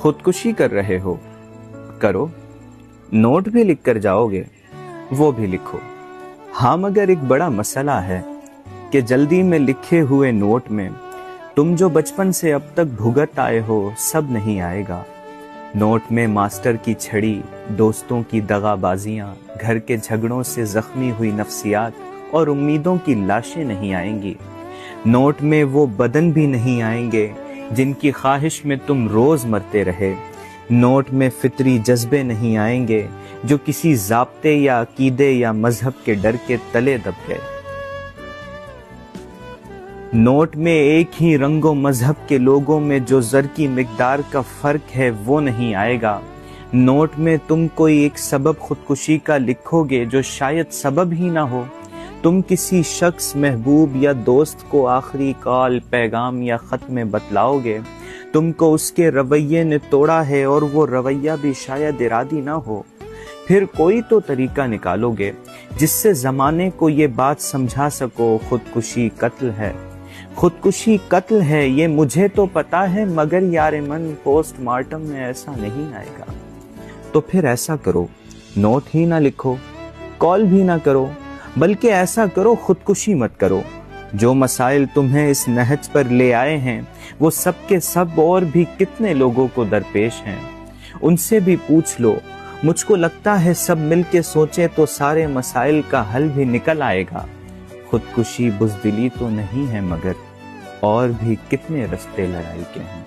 خودکشی کر رہے ہو کرو، نوٹ بھی لکھ کر جاؤ گے وہ بھی لکھو۔ ہاں مگر ایک بڑا مسئلہ ہے کہ جلدی میں لکھے ہوئے نوٹ میں تم جو بچپن سے اب تک بھگت آئے ہو سب نہیں آئے گا۔ نوٹ میں ماسٹر کی چھڑی، دوستوں کی دغا بازیاں، گھر کے جھگڑوں سے زخمی ہوئی نفسیات اور امیدوں کی لاشیں نہیں آئیں گی۔ نوٹ میں وہ بدن بھی نہیں آئیں گے جن کی خواہش میں تم روز مرتے رہے۔ نوٹ میں فطری جذبے نہیں آئیں گے جو کسی ضابطے یا عقیدے یا مذہب کے ڈر کے تلے دب گئے۔ نوٹ میں ایک ہی رنگ و مذہب کے لوگوں میں جو زر کی مقدار کا فرق ہے وہ نہیں آئے گا۔ نوٹ میں تم کوئی ایک سبب خودکشی کا لکھو گے جو شاید سبب ہی نہ ہو۔ تم کسی شخص، محبوب یا دوست کو آخری کال، پیغام یا خط میں بتلاؤ گے تم کو اس کے رویے نے توڑا ہے اور وہ رویہ بھی شاید ارادی نہ ہو۔ پھر کوئی تو طریقہ نکالو گے جس سے زمانے کو یہ بات سمجھا سکو خودکشی قتل ہے۔ خودکشی قتل ہے یہ مجھے تو پتا ہے، مگر یار من پوسٹ مارٹم میں ایسا نہیں آئے گا۔ تو پھر ایسا کرو، نوٹ ہی نہ لکھو، کال بھی نہ کرو، بلکہ ایسا کرو خودکشی مت کرو۔ جو مسائل تمہیں اس نہج پر لے آئے ہیں وہ سب کے سب اور بھی کتنے لوگوں کو درپیش ہیں، ان سے بھی پوچھ لو۔ مجھ کو لگتا ہے سب مل کے سوچیں تو سارے مسائل کا حل بھی نکل آئے گا۔ خودکشی بزدلی تو نہیں ہے، مگر اور بھی کتنے رستے لڑائی کے ہیں۔